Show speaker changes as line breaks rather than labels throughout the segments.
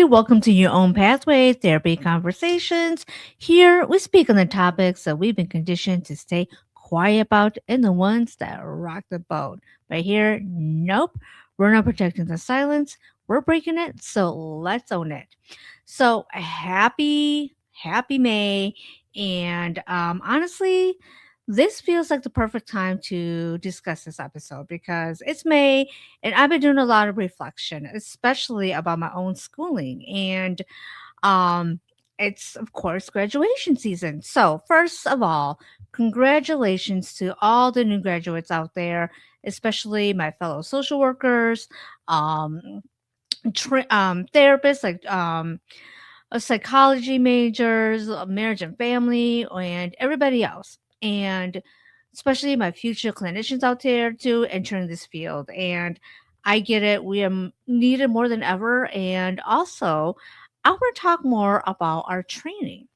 welcome to Your Own Pathway Therapy Conversations. Here we speak on the topics that we've been conditioned to stay quiet about and the ones that rock the boat. But here, nope, we're not protecting the silence, we're breaking it, so let's own it. So happy May. And honestly, this feels like the perfect time to discuss this episode because it's May and I've been doing a lot of reflection, especially about my own schooling. And um, it's, of course, graduation season. So, first of all, congratulations to all the new graduates out there, especially my fellow social workers, um, therapists, psychology majors, marriage and family, and everybody else. And especially my future clinicians out there too entering this field. And I get it. We are needed more than ever. And also, I want to talk more about our training.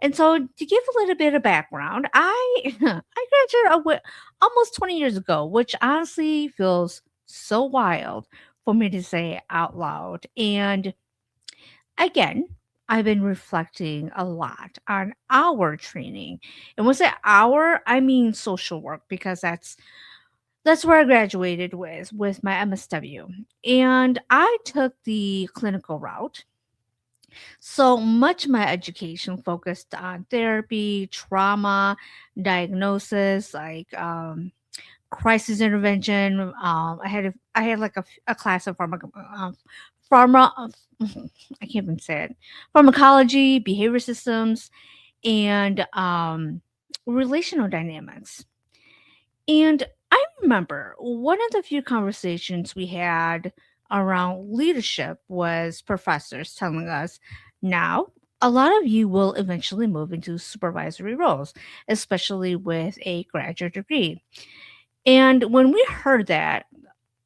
And so, to give a little bit of background, I I graduated almost 20 years ago, which honestly feels so wild for me to say out loud. And again, I've been reflecting a lot on our training. And when I say our, I mean social work because that's where I graduated with my MSW. And I took the clinical route. So much of my education focused on therapy, trauma, diagnosis, crisis intervention. I had like a class of pharma. I can't even say it. Pharmacology, behavior systems, and relational dynamics. And I remember one of the few conversations we had around leadership was professors telling us now a lot of you will eventually move into supervisory roles, especially with a graduate degree. And when we heard that,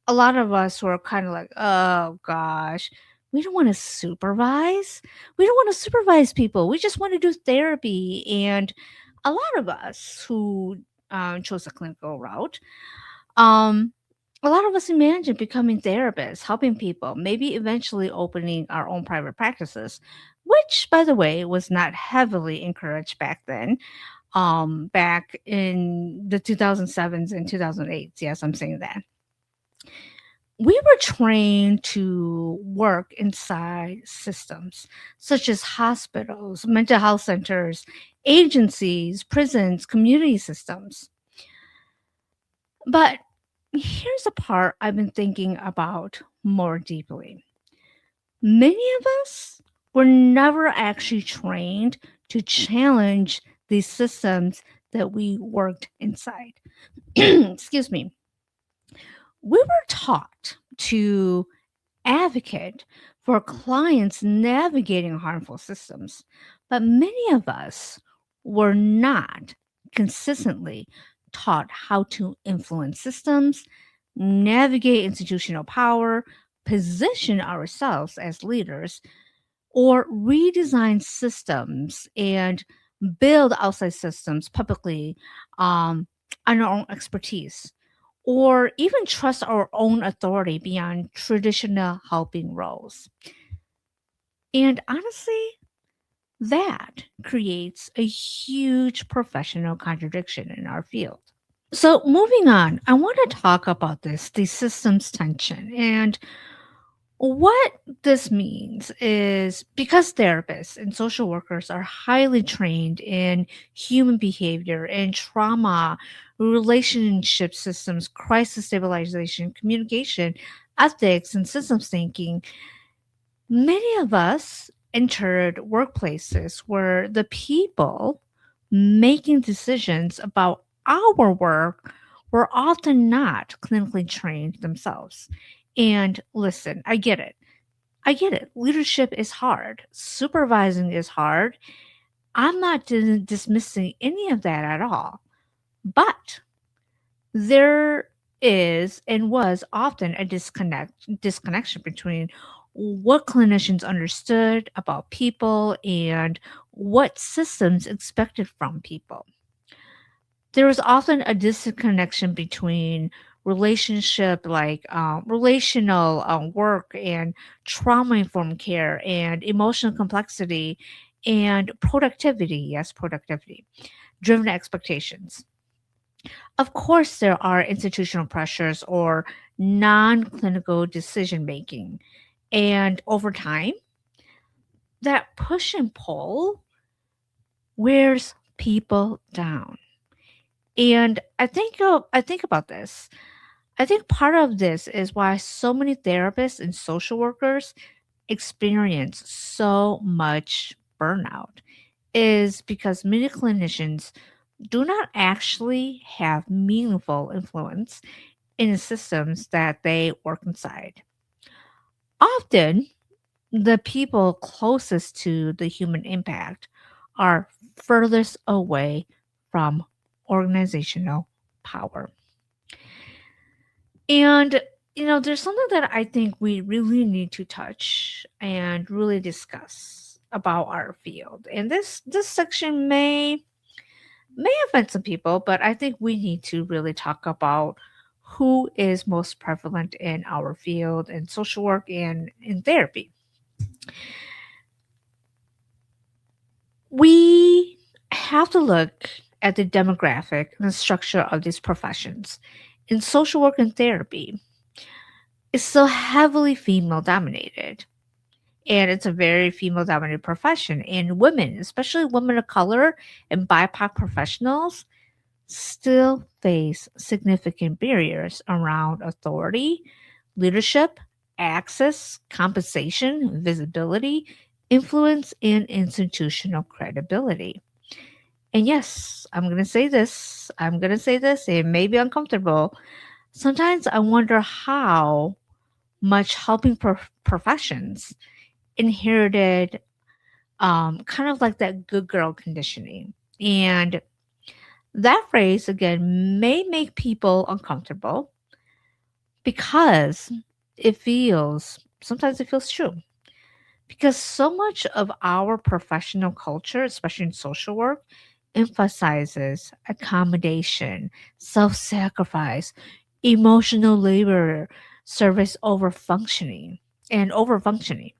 a lot of us were kind of like, oh gosh, we don't want to supervise. We don't want to supervise people. We just want to do therapy. And a lot of us who chose a clinical route, um, a lot of us imagine becoming therapists, helping people, maybe eventually opening our own private practices, which, by the way, was not heavily encouraged back then, back in the 2007s and 2008s. Yes, I'm saying that we were trained to work inside systems such as hospitals, mental health centers, agencies, prisons, community systems. But here's a part I've been thinking about more deeply. Many of us were never actually trained to challenge these systems that we worked inside. Excuse me. We were taught to advocate for clients navigating harmful systems, but many of us were not consistently taught how to influence systems, navigate institutional power, position ourselves as leaders, or redesign systems and build outside systems publicly um, on our own expertise, or even trust our own authority beyond traditional helping roles. And honestly, that creates a huge professional contradiction in our field. So, moving on, I want to talk about the systems tension. And what this means is because therapists and social workers are highly trained in human behavior and trauma, relationship systems, crisis stabilization, communication, ethics, and systems thinking, many of us entered workplaces where the people making decisions about our work were often not clinically trained themselves. And listen, I get it. I get it. Leadership is hard. Supervising is hard. I'm not dismissing any of that at all. But there is and was often a disconnection between what clinicians understood about people and what systems expected from people. There was often a disconnection between relationship, like relational work and trauma informed care and emotional complexity and productivity. Yes, productivity driven expectations. Of course, there are institutional pressures or non clinical decision making. And over time, that push and pull wears people down. And I think about this. I think part of this is why so many therapists and social workers experience so much burnout is because many clinicians do not actually have meaningful influence in the systems that they work inside. Often, the people closest to the human impact are furthest away from organizational power. And, there's something that I think we really need to touch and really discuss about our field. And this section may offend some people, but I think we need to really talk about who is most prevalent in our field in social work and in therapy. We have to look at the demographic and the structure of these professions. In social work and therapy, it's so heavily female dominated. And it's a very female dominated profession. And women, especially women of color and BIPOC professionals, still face significant barriers around authority, leadership, access, compensation, visibility, influence, and institutional credibility. And yes, I'm going to say this. I'm going to say this. It may be uncomfortable. Sometimes I wonder how much helping professions inherited kind of like that good girl conditioning. And that phrase, again, may make people uncomfortable because sometimes it feels true. Because so much of our professional culture, especially in social work, emphasizes accommodation, self sacrifice, emotional labor, service over functioning, and over functioning.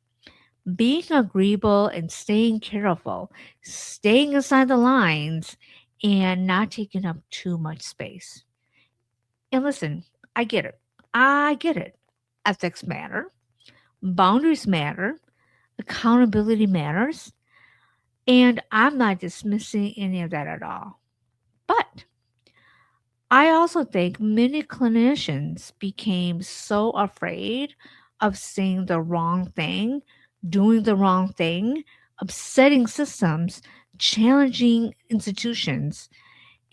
Being agreeable and staying careful, staying inside the lines, and not taking up too much space. And listen, I get it. I get it. Ethics matter, boundaries matter, accountability matters, and I'm not dismissing any of that at all. But I also think many clinicians became so afraid of saying the wrong thing, doing the wrong thing, upsetting systems, challenging institutions,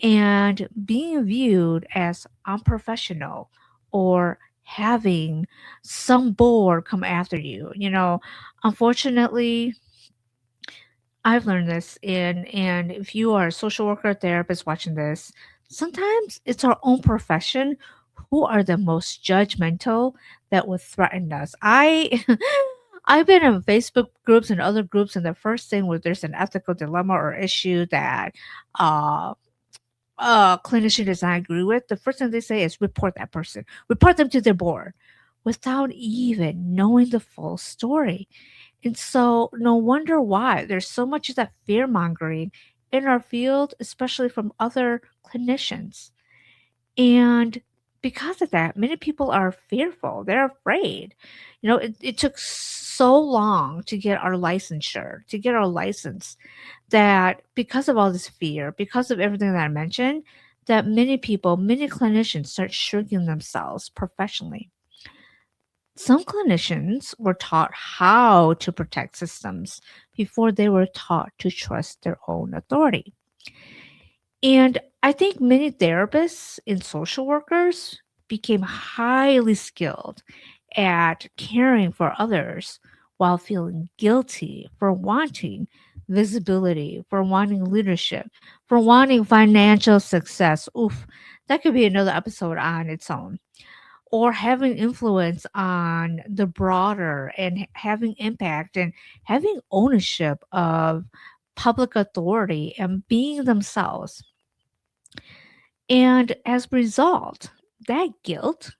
and being viewed as unprofessional or having some board come after you. Unfortunately, I've learned this and if you are a social worker, therapist watching this, sometimes it's our own profession who are the most judgmental that would threaten us. I've been in Facebook groups and other groups, and the first thing where there's an ethical dilemma or issue that uh clinician does not agree with, the first thing they say is report that person, report them to their board without even knowing the full story. And so, no wonder why there's so much of that fear mongering in our field, especially from other clinicians. And because of that, many people are fearful. They're afraid. It took so long to get our licensure, to get our license, that because of all this fear, because of everything that I mentioned, that many people, many clinicians start shrinking themselves professionally. Some clinicians were taught how to protect systems before they were taught to trust their own authority. And I think many therapists and social workers became highly skilled at caring for others while feeling guilty for wanting visibility, for wanting leadership, for wanting financial success. Oof, that could be another episode on its own. Or having influence on the broader and having impact and having ownership of public authority and being themselves. And as a result, that guilt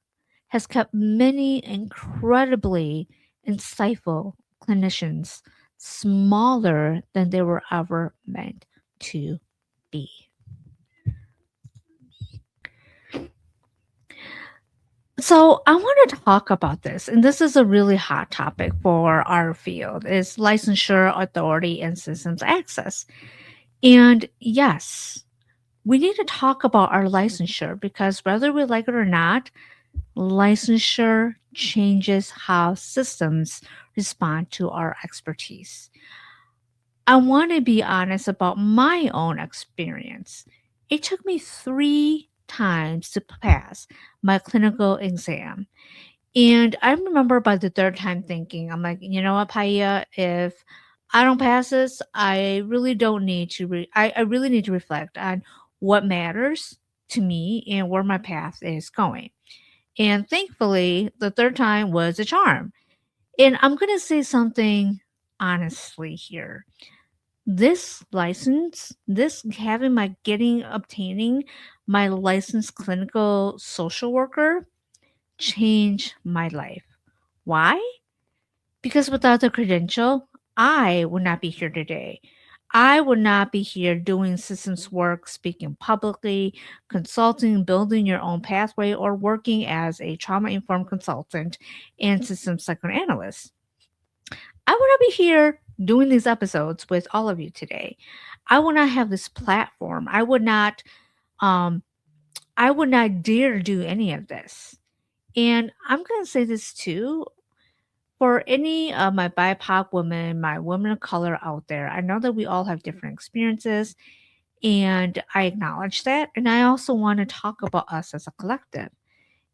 has kept many incredibly insightful clinicians smaller than they were ever meant to be. So I want to talk about this, and this is a really hot topic for our field, is licensure, authority, and systems access. And yes, we need to talk about our licensure because whether we like it or not, licensure changes how systems respond to our expertise. I want to be honest about my own experience. It took me 3 times to pass my clinical exam. And I remember by the third time thinking, I'm like, you know what, Paya, if I don't pass this, I really don't need to, I really need to reflect on what matters to me and where my path is going. And thankfully, the third time was a charm. And I'm going to say something honestly here. This license, this having my obtaining my licensed clinical social worker changed my life. Why? Because without the credential, I would not be here today. I would not be here doing systems work, speaking publicly, consulting, building your own pathway, or working as a trauma informed consultant and systems psychoanalyst. I would not be here doing these episodes with all of you today. I would not have this platform. Um I would not dare do any of this. And I'm going to say this too for any of my BIPOC women, my women of color out there. I know that we all have different experiences and I acknowledge that. And I also want to talk about us as a collective.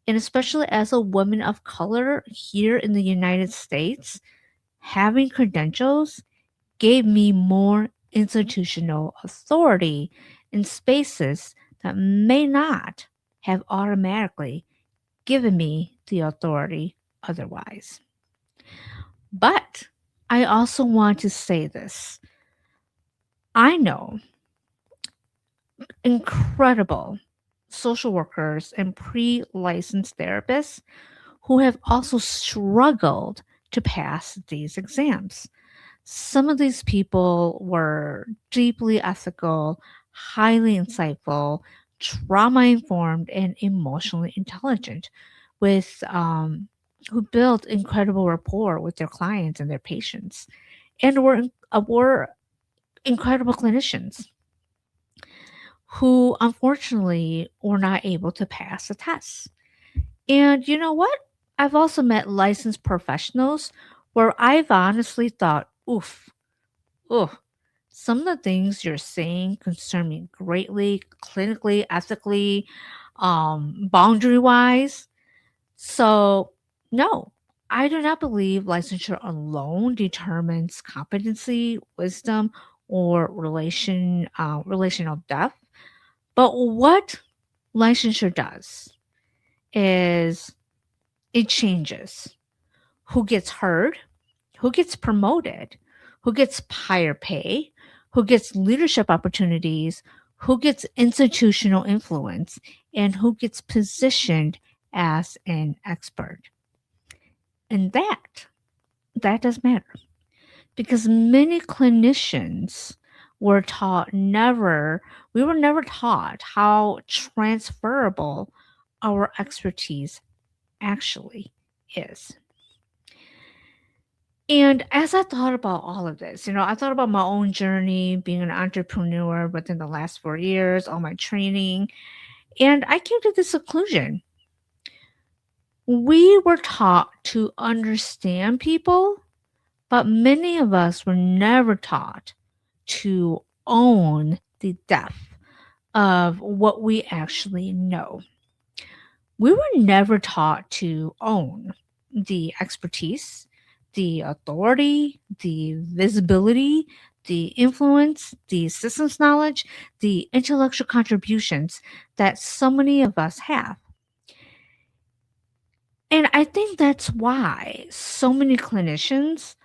And especially as a woman of color here in the United States, having credentials gave me more institutional authority in spaces that may not have automatically given me the authority otherwise. But I also want to say this. I know incredible social workers and pre licensed therapists who have also struggled to pass these exams. Some of these people were deeply ethical, highly insightful, trauma informed, and emotionally intelligent, with who built incredible rapport with their clients and their patients, and were incredible clinicians who unfortunately were not able to pass the test. And you know what? I've also met licensed professionals where I've honestly thought, oof, oh, some of the things you're saying concern me greatly, clinically, ethically, boundary wise. So, no, I do not believe licensure alone determines competency, wisdom, or relational depth. But what licensure does is it changes who gets heard, who gets promoted, who gets higher pay, who gets leadership opportunities, who gets institutional influence, and who gets positioned as an expert. And that does matter because many clinicians we were never taught how transferable our expertise actually is. And as I thought about all of this, I thought about my own journey being an entrepreneur within the last 4 years, all my training, and I came to this conclusion. We were taught to understand people, but many of us were never taught to own the depth of what we actually know. We were never taught to own the expertise, the authority, the visibility, the influence, the systems knowledge, the intellectual contributions that so many of us have. And I think that's why so many clinicians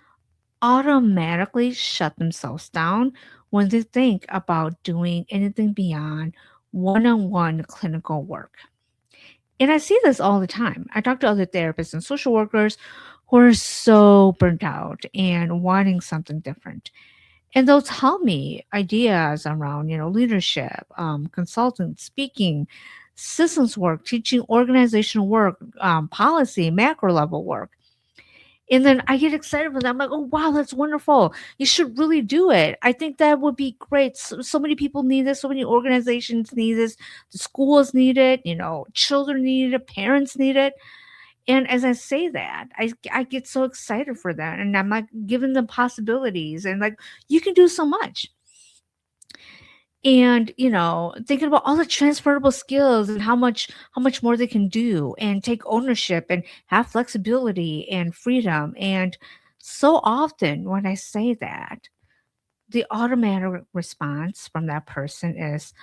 automatically shut themselves down when they think about doing anything beyond one on one clinical work. And I see this all the time. I talk to other therapists and social workers who are so burnt out and wanting something different. And they'll tell me ideas around, leadership, consulting, speaking, systems work, teaching organizational work, policy, macro level work. And then I get excited for them. I'm like, oh, wow, that's wonderful. You should really do it. I think that would be great. So many people need this. So many organizations need this. The schools need it. Children need it. Parents need it. And as I say that, I get so excited for that. And I'm like giving them possibilities and like, you can do so much. And thinking about all the transferable skills and how much more they can do and take ownership and have flexibility and freedom. And so often when I say that, the automatic response from that person is,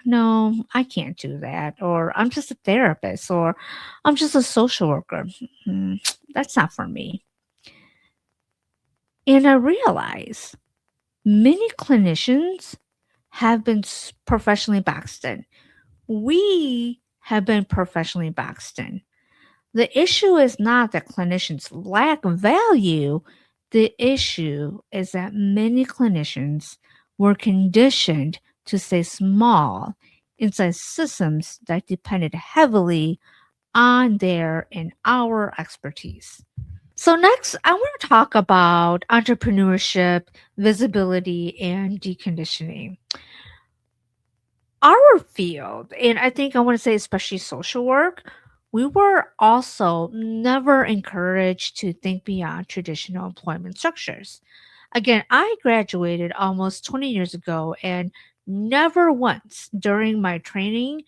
no, I can't do that, or I'm just a therapist, or I'm just a social worker. That's not for me. And I realize many clinicians have been professionally boxed in. We have been professionally boxed in. The issue is not that clinicians lack value. The issue is that many clinicians were conditioned to stay small inside systems that depended heavily on their and our expertise. So, next, I want to talk about entrepreneurship, visibility, and deconditioning. Our field, and I think I want to say especially social work, we were also never encouraged to think beyond traditional employment structures. Again, I graduated almost 20 years ago, and never once during my training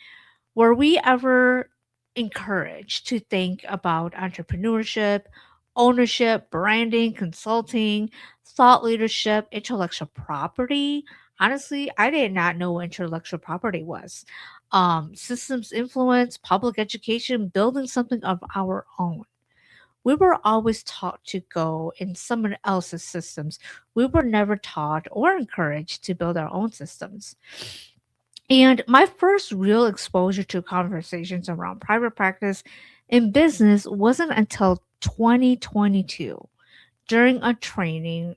were we ever encouraged to think about entrepreneurship, ownership, branding, consulting, thought leadership, intellectual property? Honestly, I did not know what intellectual property was. Systems influence, public education, building something of our own. We were always taught to go in someone else's systems. We were never taught or encouraged to build our own systems. And my first real exposure to conversations around private practice in business wasn't until 2022 during a training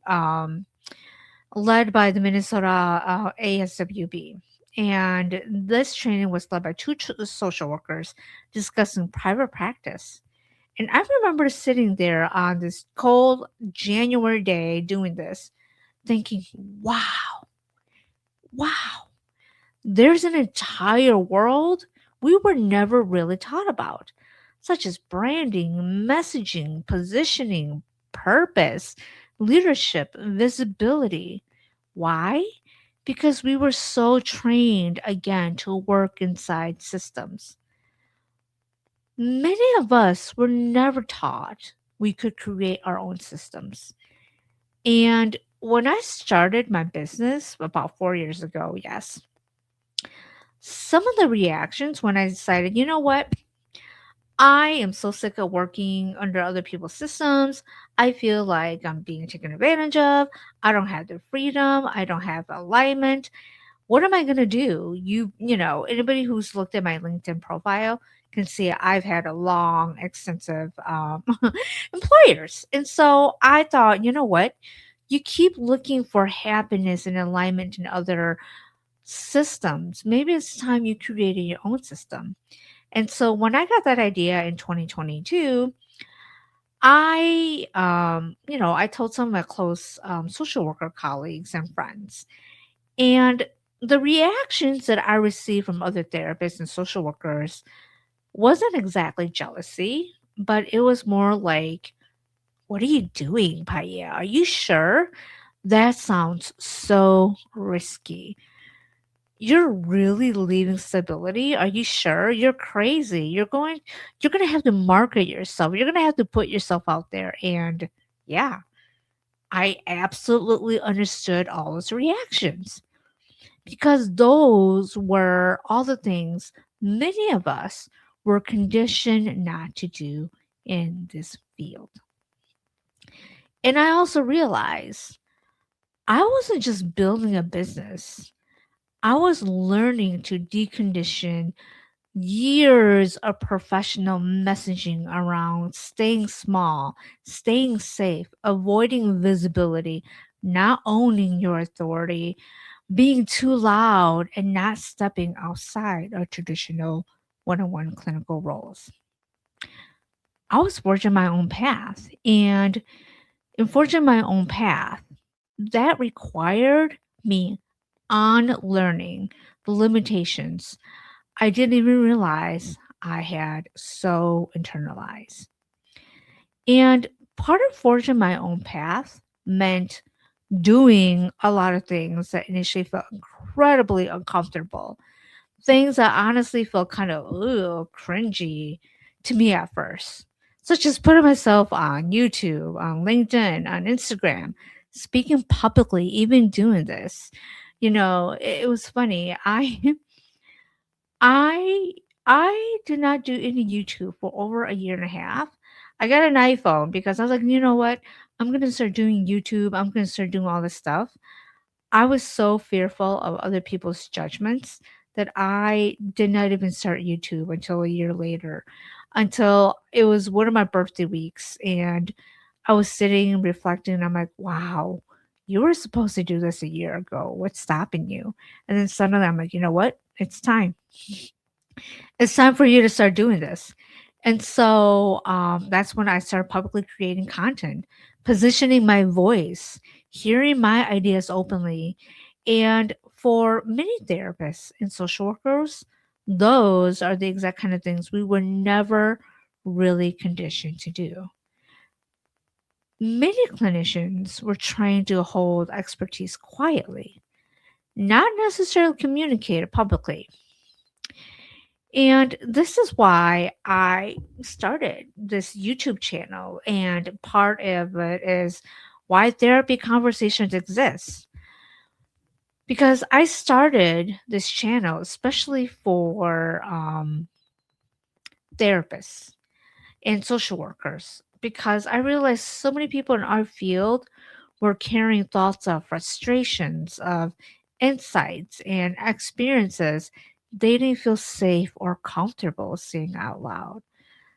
led by the Minnesota ASWB. And this training was led by two social workers discussing private practice. And I remember sitting there on this cold January day doing this, thinking, wow, there's an entire world we were never really taught about, such as branding, messaging, positioning, purpose, leadership, visibility. Why? Because we were so trained again to work inside systems. Many of us were never taught we could create our own systems. And when I started my business about 4 years ago, yes, some of the reactions when I decided, you know what, I am so sick of working under other people's systems. I feel like I'm being taken advantage of. I don't have the freedom. I don't have alignment. What am I going to do? Anybody who's looked at my LinkedIn profile can see I've had a long, extensive employers. And so I thought, you know what? You keep looking for happiness and alignment in other systems. Maybe it's time you created your own system. And so when I got that idea in 2022, I told some of my close social worker colleagues and friends. And the reactions that I received from other therapists and social workers wasn't exactly jealousy, but it was more like, what are you doing, Paya? Are you sure? That sounds so risky. You're really leaving stability? Are you sure? You're crazy. You're going to have to market yourself. You're going to have to put yourself out there. And yeah, I absolutely understood all those reactions because those were all the things many of us were conditioned not to do in this field. And I also realized I wasn't just building a business, I was learning to decondition years of professional messaging around staying small, staying safe, avoiding visibility, not owning your authority, being too loud, and not stepping outside of traditional one on one clinical roles. I was forging my own path. And in forging my own path, that required me unlearning the limitations I didn't even realize I had so internalized. And part of forging my own path meant doing a lot of things that initially felt incredibly uncomfortable. Things that honestly felt kind of cringy to me at first, such as putting myself on YouTube, on LinkedIn, on Instagram, speaking publicly, even doing this. It was funny. I I did not do any YouTube for over a year and a half. I got an iPhone because I was like, you know what? I'm gonna start doing YouTube. I'm gonna start doing all this stuff. I was so fearful of other people's judgments that I did not even start YouTube until a year later, until it was one of my birthday weeks, and I was sitting and reflecting. And I'm like, wow, you were supposed to do this a year ago. What's stopping you? And then suddenly I'm like, you know what? It's time. It's time for you to start doing this. And so that's when I started publicly creating content, positioning my voice, hearing my ideas openly. And for many therapists and social workers, those are the exact kind of things we were never really conditioned to do. Many clinicians were trained to hold expertise quietly, not necessarily communicate it publicly. And this is why I started this YouTube channel. And part of it is why therapy conversations exist. Because I started this channel especially for therapists and social workers, because I realized so many people in our field were carrying thoughts of frustrations, of insights, and experiences they didn't feel safe or comfortable saying out loud.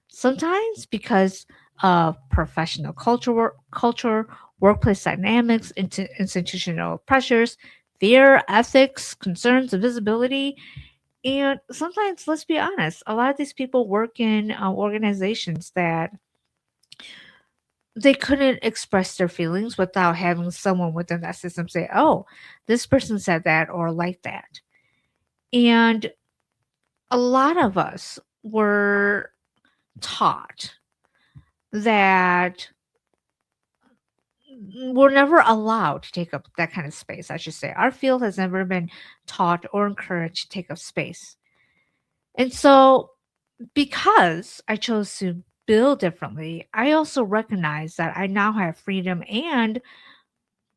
Sometimes because of professional culture, workplace dynamics, institutional pressures, fear, ethics, concerns of visibility, and sometimes, let's be honest, a lot of these people work in organizations that they couldn't express their feelings without having someone within that system say, "Oh, this person said that or like that." And a lot of us were taught that we're never allowed to take up that kind of space, I should say. Our field has never been taught or encouraged to take up space. And so, because I chose to build differently, I also recognize that I now have freedom and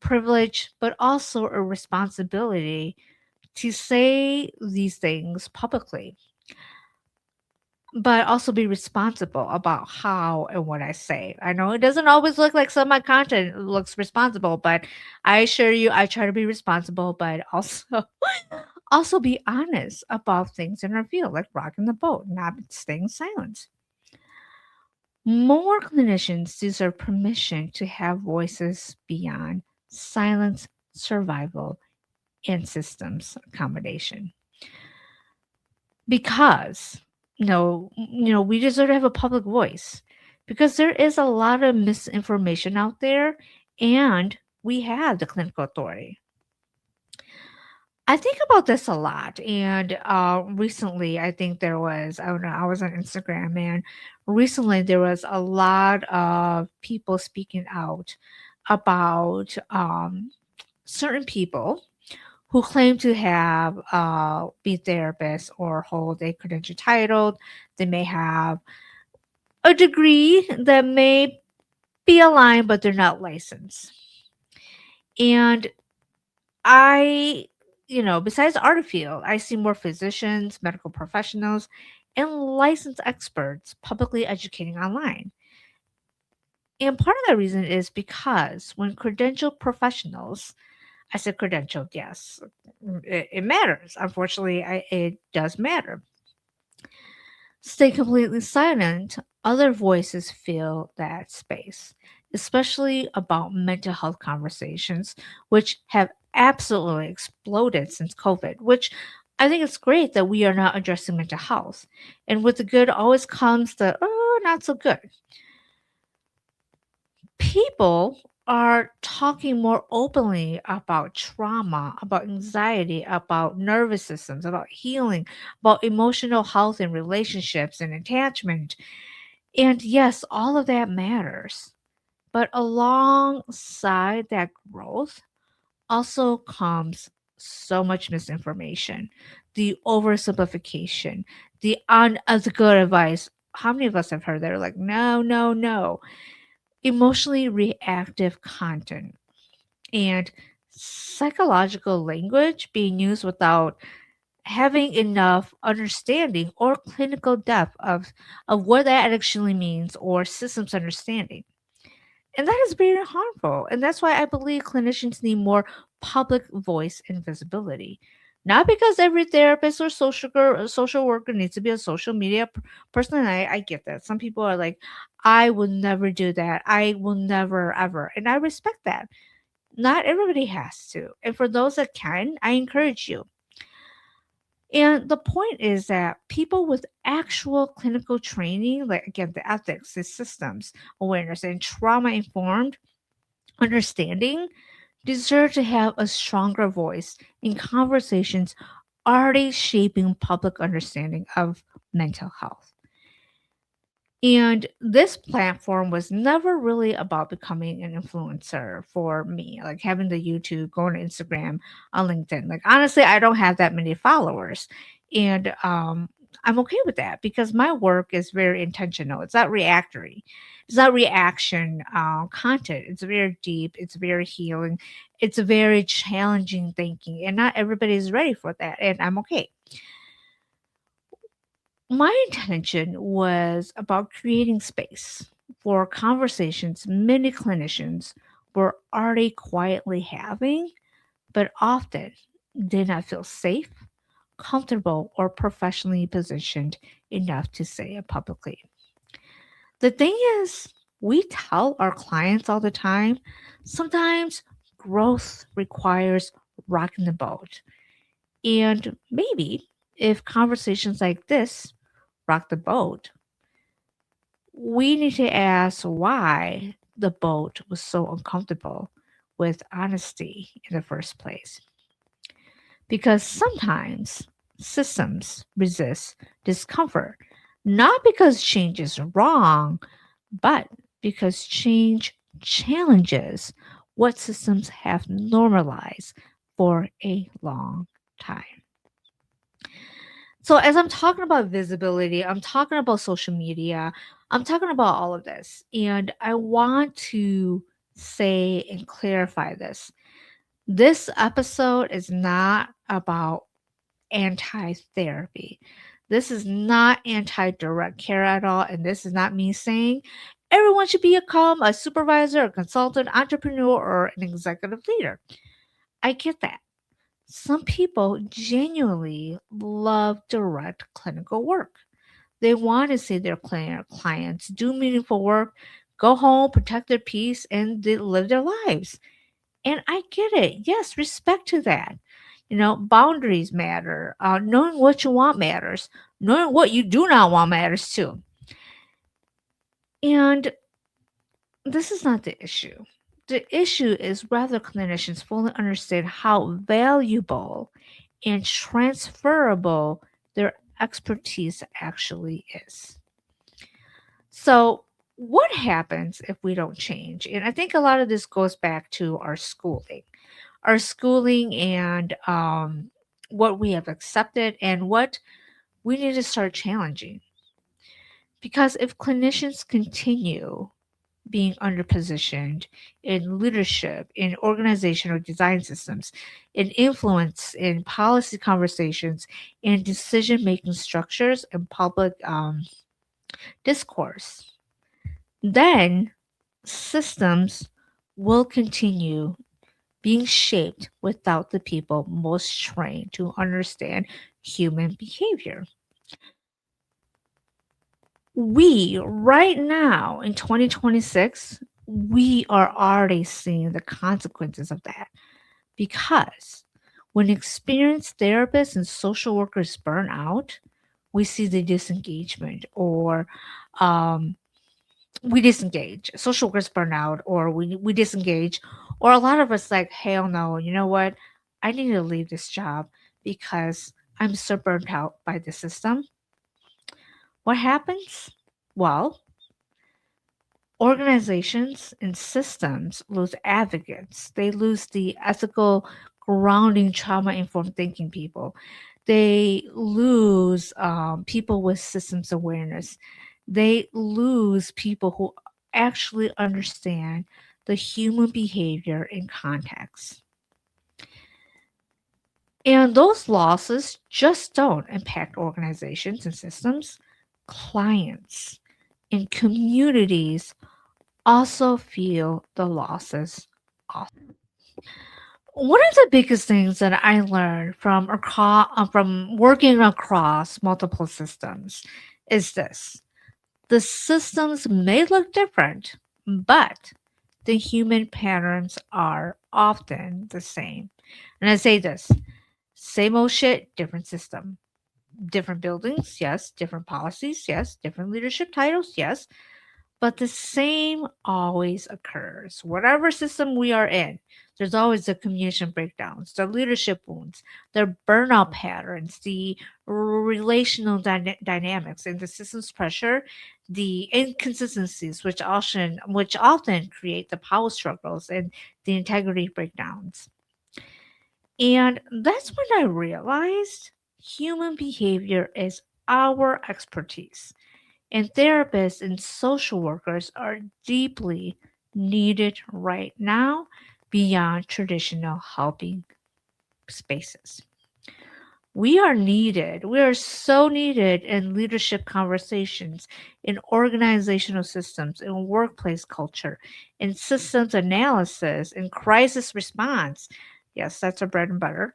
privilege, but also a responsibility to say these things publicly, but also be responsible about how and what I say. I know it doesn't always look like some of my content looks responsible, but I assure you I try to be responsible, but also also be honest about things in our field, like rocking the boat, not staying silent. More clinicians deserve permission to have voices beyond silence, survival, and systems accommodation. Because we deserve to have a public voice, because there is a lot of misinformation out there, and we have the clinical authority. I think about this a lot, and recently I think there was, I don't know, I was on Instagram, and recently there was a lot of people speaking out about certain people who claim to have be therapists or hold a credential title. They may have a degree that may be aligned, but they're not licensed. And I, besides our field, I see more physicians, medical professionals, and licensed experts publicly educating online. And part of that reason is because when credentialed professionals, I said credentialed, yes, it matters. Unfortunately, it does matter. stay completely silent, other voices fill that space, especially about mental health conversations, which have absolutely exploded since COVID, which I think it's great that we are now addressing mental health. And with the good always comes the, oh, not so good. People are talking more openly about trauma, about anxiety, about nervous systems, about healing, about emotional health and relationships and attachment. And yes, all of that matters. But alongside that growth also comes so much misinformation, the oversimplification, the good advice. How many of us have heard that? Are like, no, no, no. Emotionally reactive content and psychological language being used without having enough understanding or clinical depth of what that actually means or systems understanding. And that is very harmful. And that's why I believe clinicians need more public voice and visibility. Not because every therapist or social worker needs to be a social media person. And I get that. Some people are like, I will never do that. I will never, ever. And I respect that. Not everybody has to. And for those that can, I encourage you. And the point is that people with actual clinical training, like again, the ethics, the systems awareness, and trauma informed understanding, deserve to have a stronger voice in conversations already shaping public understanding of mental health. And this platform was never really about becoming an influencer for me, like having the YouTube, going to Instagram, on LinkedIn. Like honestly, I don't have that many followers. And I'm okay with that because my work is very intentional. It's not reactory. It's not reaction content. It's very deep. It's very healing. It's very challenging thinking. And not everybody is ready for that. And I'm okay. My intention was about creating space for conversations many clinicians were already quietly having, but often did not feel safe, comfortable, or professionally positioned enough to say it publicly. The thing is, we tell our clients all the time sometimes growth requires rocking the boat. And maybe if conversations like this rock the boat, we need to ask why the boat was so uncomfortable with honesty in the first place. Because sometimes systems resist discomfort, not because change is wrong, but because change challenges what systems have normalized for a long time. So, as I'm talking about visibility, I'm talking about social media, I'm talking about all of this. And I want to say and clarify this. This episode is not about anti therapy. This is not anti direct care at all. And this is not me saying everyone should become a supervisor, a consultant, entrepreneur, or an executive leader. I get that. Some people genuinely love direct clinical work. They want to see their clients do meaningful work, go home, protect their peace, and they live their lives. And I get it. Yes, respect to that. You know, boundaries matter. Knowing what you want matters. Knowing what you do not want matters too. And this is not the issue. The issue is whether clinicians fully understand how valuable and transferable their expertise actually is. So, what happens if we don't change? And I think a lot of this goes back to our schooling and what we have accepted and what we need to start challenging. Because if clinicians continue being underpositioned in leadership, in organizational design systems, in influence, in policy conversations, in decision making structures, and public discourse, then systems will continue being shaped without the people most trained to understand human behavior. We, right now in 2026, we are already seeing the consequences of that because when experienced therapists and social workers burn out, we see the disengagement or um, we disengage. Social workers burn out or we disengage. Or a lot of us like, hell no, you know what? I need to leave this job because I'm so burnt out by the system. What happens? Well, organizations and systems lose advocates. They lose the ethical, grounding, trauma informed thinking people. They lose people with systems awareness. They lose people who actually understand the human behavior in context. And those losses just don't impact organizations and systems. Clients and communities also feel the losses. One of the biggest things that I learned from working across multiple systems is this: the systems may look different, but the human patterns are often the same. And I say this: same old shit, different system, different buildings, yes, different policies, yes, different leadership titles, yes, but the same always occurs. Whatever system we are in, there's always the communication breakdowns, the leadership wounds, the burnout patterns, the relational dynamics, and the system's pressure, the inconsistencies, which often create the power struggles and the integrity breakdowns. And that's when I realized human behavior is our expertise and therapists and social workers are deeply needed right now beyond traditional helping spaces. We are needed. We are so needed in leadership conversations, in organizational systems, in workplace culture, in systems analysis, in crisis response. Yes, that's our bread and butter.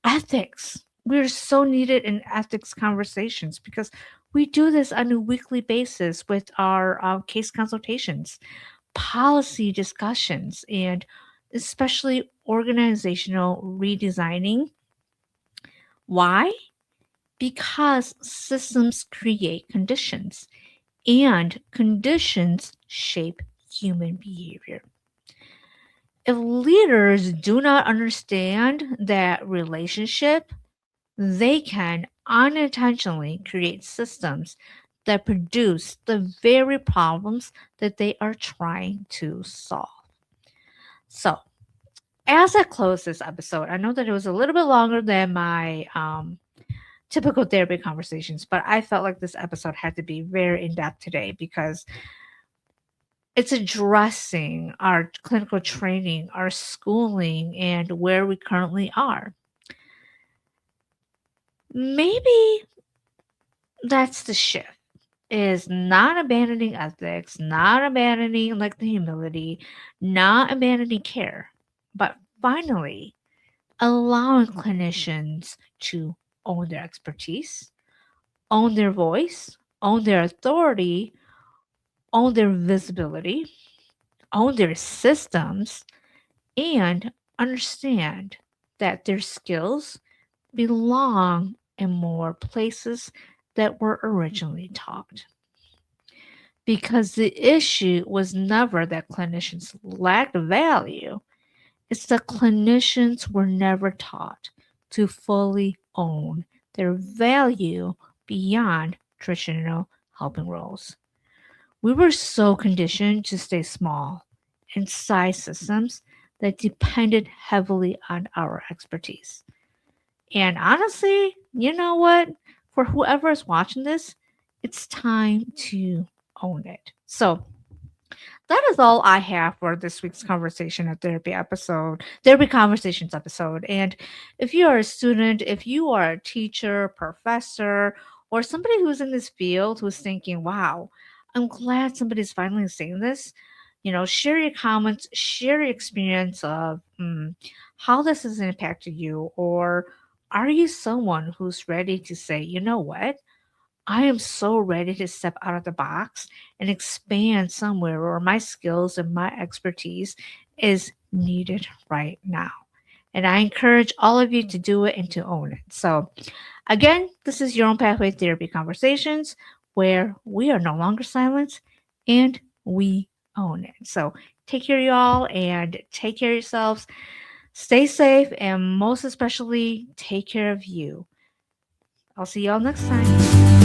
Ethics. We're so needed in ethics conversations because we do this on a weekly basis with our case consultations, policy discussions, and especially organizational redesigning. Why? Because systems create conditions and conditions shape human behavior. If leaders do not understand that relationship, they can unintentionally create systems that produce the very problems that they are trying to solve. So, as I close this episode, I know that it was a little bit longer than my typical therapy conversations, but I felt like this episode had to be very in depth today because it's addressing our clinical training, our schooling, and where we currently are. Maybe that's the shift is not abandoning ethics, not abandoning like the humility, not abandoning care, but finally allowing clinicians to own their expertise, own their voice, own their authority, own their visibility, own their systems, and understand that their skills belong in more places that were originally taught. Because the issue was never that clinicians lacked value, it's that clinicians were never taught to fully own their value beyond traditional helping roles. We were so conditioned to stay small inside systems that depended heavily on our expertise. And honestly, you know what? For whoever is watching this, it's time to own it. So, that is all I have for this week's conversation or therapy conversations episode. And if you are a student, if you are a teacher, professor, or somebody who's in this field who's thinking, wow, I'm glad somebody's finally saying this, share your comments, share your experience of how this has impacted you, or are you someone who's ready to say, you know what? I am so ready to step out of the box and expand somewhere where my skills and my expertise is needed right now. And I encourage all of you to do it and to own it. So, again, this is Your Own Pathway Therapy Conversations, where we are no longer silent and we own it. So, take care, y'all, and take care of yourselves. Stay safe, and most especially, take care of you. I'll see y'all next time.